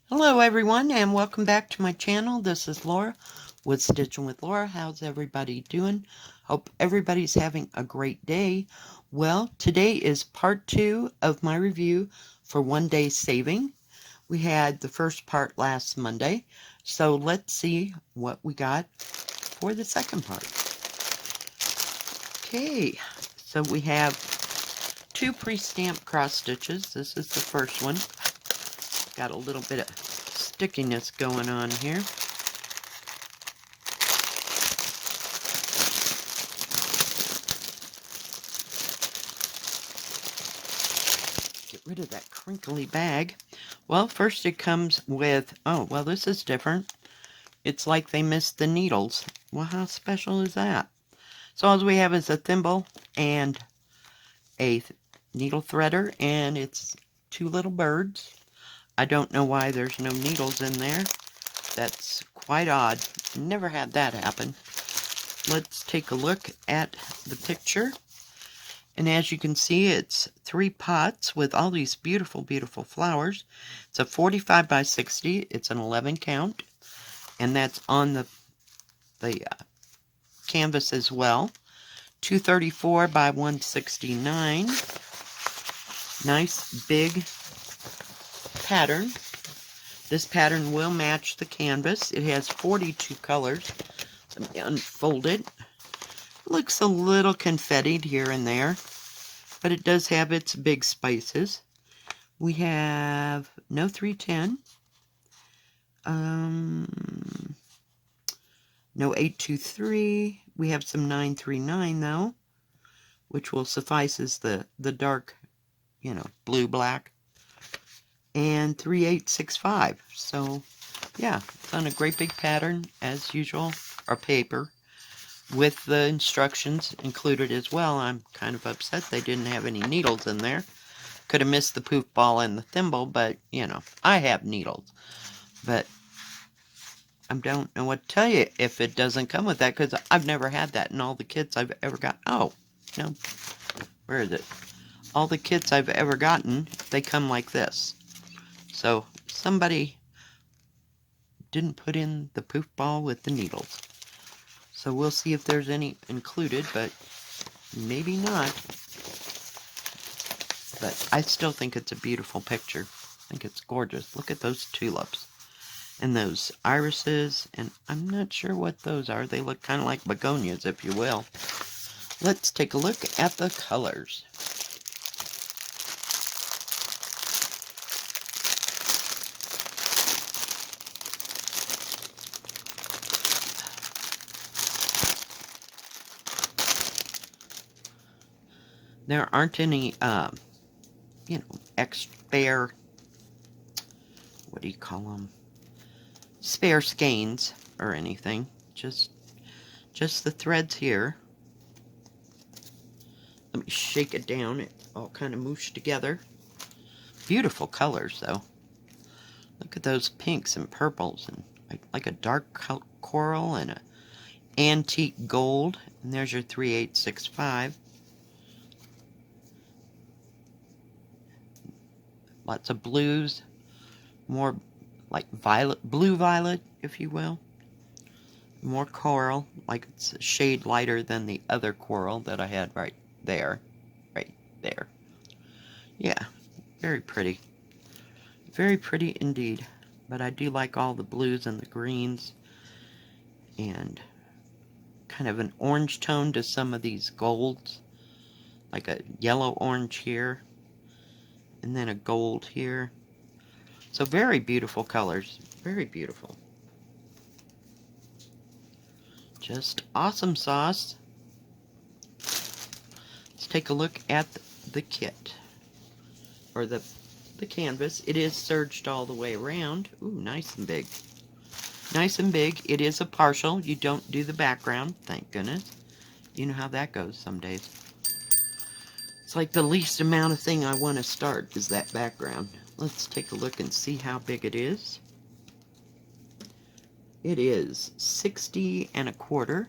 Hello everyone and welcome back to my channel. This is Laura with Stitching with Laura. How's everybody doing? Hope everybody's having a great day. Well, today is part 2 of my review for One Day Saving. We had the first part last Monday, so let's see what we got for the second part. Okay, so we have 2 pre-stamped cross stitches. This is the first one. Got a little bit of stickiness going on here. Get rid of that crinkly bag. Well, first it comes with, oh, well, this is different. It's like they missed the needles. Well, how special is that? So all we have is a thimble and a needle threader, and it's 2 little birds. I don't know why there's no needles in there. That's quite odd. Never had that happen. Let's take a look at the picture. And as you can see, it's 3 pots with all these beautiful, beautiful flowers. It's a 45 by 60. It's an 11 count. And that's on the canvas as well. 234 by 169. Nice big pattern. This pattern will match the canvas. It has 42 colors. Let me unfold it. Looks a little confettied here and there, but it does have its big spaces. We have no 310, no 823. We have some 939 though, which will suffice as the dark, blue black, and 3865. So yeah, it's on a great big pattern as usual, or paper, with the instructions included as well. I'm kind of upset they didn't have any needles in there. Could have missed the poof ball and the thimble, but, I have needles. But I don't know what to tell you if it doesn't come with that, because I've never had that in all the kits I've ever got. Oh, no. Where is it? All the kits I've ever gotten, they come like this. So somebody didn't put in the poof ball with the needles. So we'll see if there's any included, but maybe not. But I still think it's a beautiful picture. I think it's gorgeous. Look at those tulips. And those irises, and I'm not sure what those are. They look kind of like begonias, if you will. Let's take a look at the colors. There aren't any, spare, what do you call them? Spare skeins or anything. Just the threads here. Let me shake it down. It's all kind of mooshed together. Beautiful colors, though. Look at those pinks and purples, and like a dark coral and a antique gold. And there's your 3865. Lots of blues, more like blue violet, if you will. More coral, like it's a shade lighter than the other coral that I had right there. Yeah, very pretty. Very pretty indeed. But I do like all the blues and the greens, and kind of an orange tone to some of these golds, like a yellow orange here, and then a gold here. So very beautiful colors. Very beautiful. Just awesome sauce. Let's take a look at the kit, or the canvas. It is serged all the way around. Ooh, nice and big. Nice and big. It is a partial. You don't do the background, thank goodness. You know how that goes some days. It's like the least amount of thing I want to start is that background. Let's take a look and see how big it is. It is 60 1/4.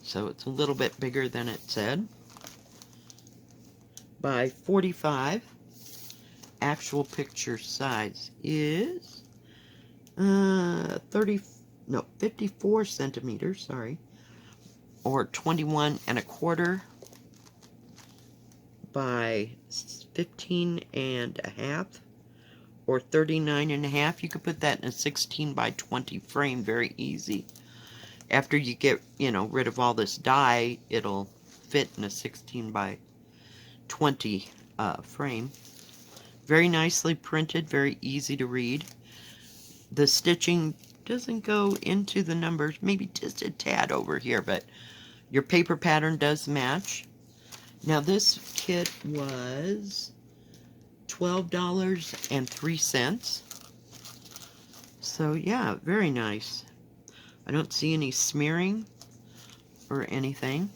So it's a little bit bigger than it said. By 45. actual picture size is 54 centimeters, sorry, or 21 1/4 by 15 1/2, or 39 1/2. You could put that in a 16 by 20 frame very easy. After you get, rid of all this dye, it'll fit in a 16 by 20 frame. Very nicely printed, very easy to read. The stitching doesn't go into the numbers, maybe just a tad over here, but your paper pattern does match. Now this kit was $12.03. So yeah, very nice. I don't see any smearing or anything.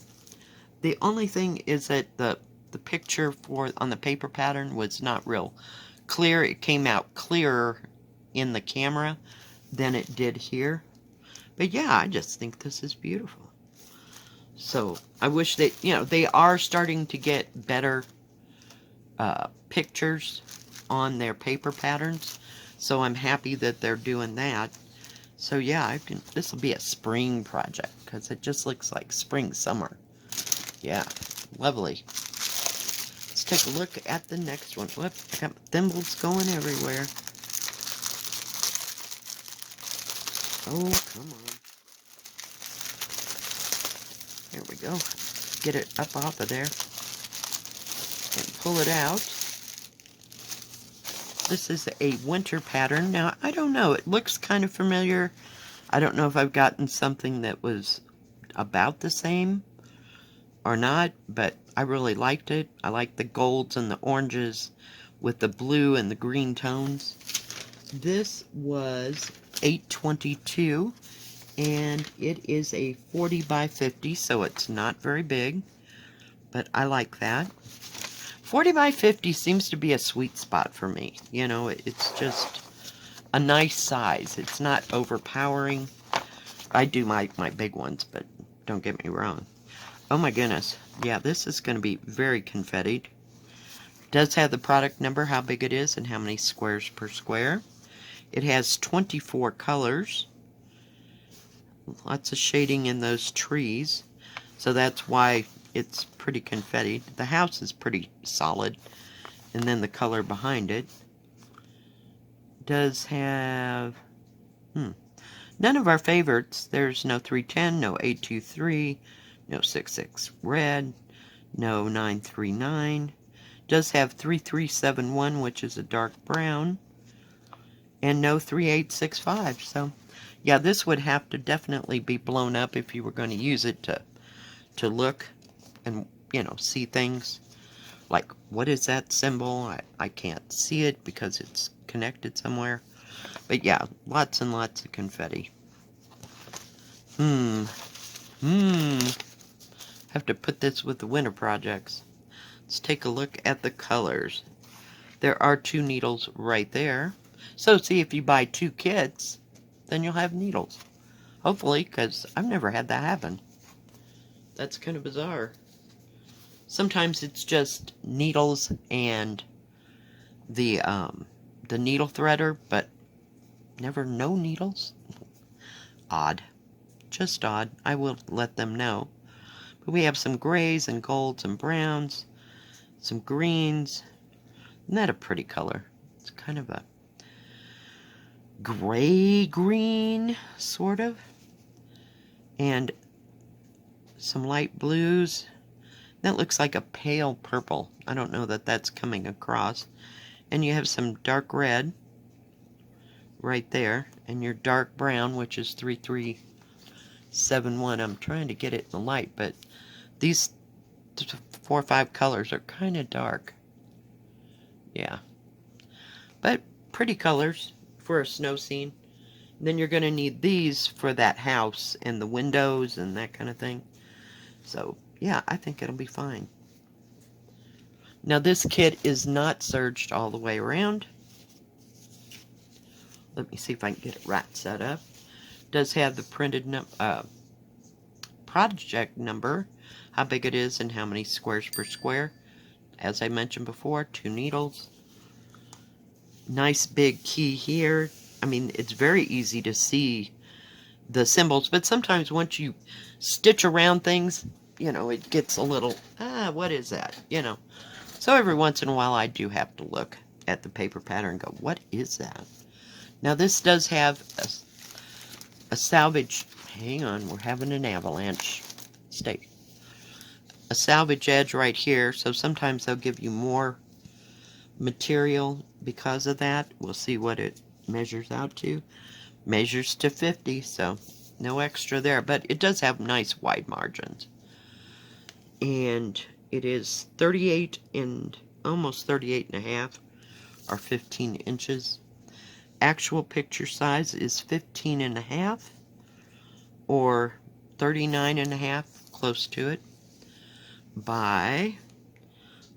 The only thing is that the picture on the paper pattern was not real clear. It came out clearer in the camera than it did here. But yeah, I just think this is beautiful. So I wish that, they are starting to get better pictures on their paper patterns. So I'm happy that they're doing that. So yeah, this will be a spring project because it just looks like spring, summer. Yeah, lovely. Let's take a look at the next one. Whoop, I got thimbles going everywhere. Oh, come on. There we go. Get it up off of there. And pull it out. This is a winter pattern. Now, I don't know. It looks kind of familiar. I don't know if I've gotten something that was about the same or not, but I really liked it. I like the golds and the oranges with the blue and the green tones. This was $8.22, and it is a 40 by 50, so it's not very big, but I like that. 40 by 50 seems to be a sweet spot for me. It's just a nice size. It's not overpowering. I do my big ones, but don't get me wrong. Oh my goodness. Yeah, this is going to be very confettied. Does have the product number, how big it is, and how many squares per square. It has 24 colors. Lots of shading in those trees. So that's why it's pretty confettied. The house is pretty solid. And then the color behind it does have none of our favorites. There's no 310, no 823, no 66 red, no 939. Does have 3371, which is a dark brown, and no 3865. So yeah, this would have to definitely be blown up if you were going to use it to look and see things. Like, what is that symbol? I can't see it because it's connected somewhere. But yeah, lots and lots of confetti. Have to put this with the winter projects. Let's take a look at the colors. There are 2 needles right there. So see, if you buy 2 kits, then you'll have needles. Hopefully, because I've never had that happen. That's kind of bizarre. Sometimes it's just needles and the needle threader, but never no needles. Odd. Just odd. I will let them know. But we have some grays and golds and browns, some greens. Isn't that a pretty color? It's kind of a gray green, sort of. And some light blues. That looks like a pale purple. I don't know that that's coming across. And you have some dark red right there. And your dark brown, which is 3371. I'm trying to get it in the light, but these 4 or 5 colors are kind of dark. Yeah. But pretty colors for a snow scene. And then you're going to need these for that house and the windows and that kind of thing. So, yeah, I think it'll be fine. Now, this kit is not serged all the way around. Let me see if I can get it right set up. It does have the printed project number, how big it is and how many squares per square. As I mentioned before, 2 needles. Nice big key here. I mean, it's very easy to see the symbols, but sometimes once you stitch around things, you know, it gets a little, what is that? You know. So every once in a while I do have to look at the paper pattern and go, what is that? Now this does have a salvage, hang on, we're having an avalanche. Stay. A salvage edge right here, so sometimes they'll give you more material because of that. We'll see what it measures out to. Measures to 50, so no extra there, but it does have nice wide margins. And it is 38 and almost 38 and a half, or 15 inches. Actual picture size is 15 and a half, or 39 and a half, close to it, by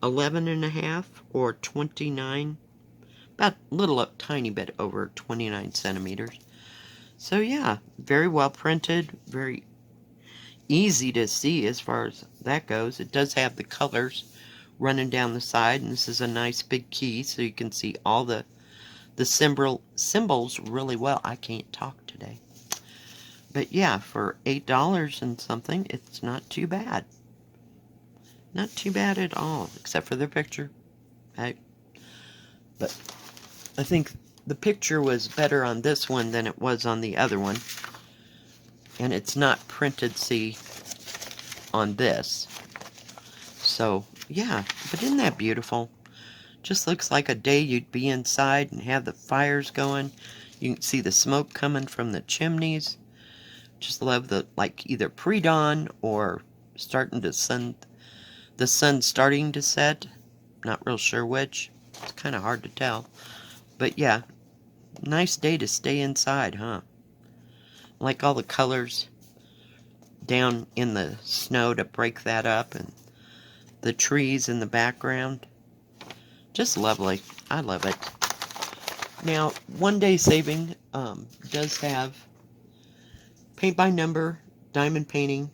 11 and a half, or 29, about a little up, tiny bit over 29 centimeters. So yeah, very well printed, very easy to see as far as that goes. It does have the colors running down the side, and this is a nice big key, so you can see all the symbols really well. I can't talk today. But yeah, for $8 and something, it's not too bad. Not too bad at all, except for the picture. But I think the picture was better on this one than it was on the other one. And it's not printed, see, on this. So, yeah, but isn't that beautiful? Just looks like a day you'd be inside and have the fires going. You can see the smoke coming from the chimneys. Just love the, like, either pre-dawn or starting to the sun starting to set. Not real sure which. It's kind of hard to tell. But yeah, nice day to stay inside, huh? Like all the colors down in the snow to break that up, and the trees in the background. Just lovely. I love it. Now, OneDaySaving does have paint by number, diamond painting,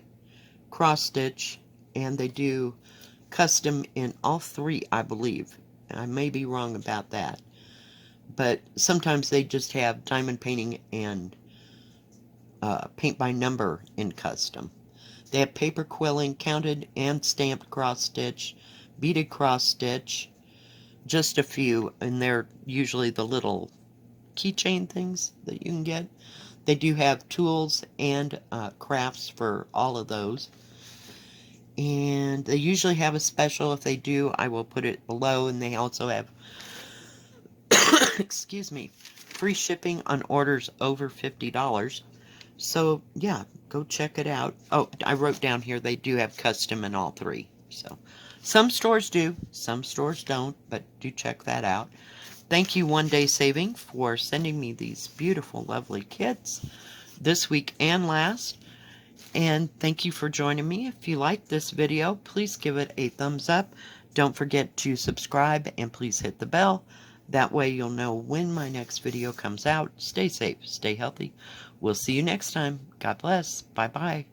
cross stitch, and they do custom in all three, I believe. I may be wrong about that. But sometimes they just have diamond painting and paint by number in custom. They have paper quilling, counted and stamped cross stitch, beaded cross stitch, just a few, and they're usually the little keychain things that you can get. They do have tools and crafts for all of those. And they usually have a special. If they do, I will put it below. And they also have, excuse me, free shipping on orders over $50. So, yeah, go check it out. Oh, I wrote down here they do have custom in all three. So, some stores do, some stores don't, but do check that out. Thank you, OneDaySaving, for sending me these beautiful, lovely kits this week and last. And thank you for joining me. If you like this video, please give it a thumbs up. Don't forget to subscribe and please hit the bell. That way you'll know when my next video comes out. Stay safe, stay healthy. We'll see you next time. God bless. Bye-bye.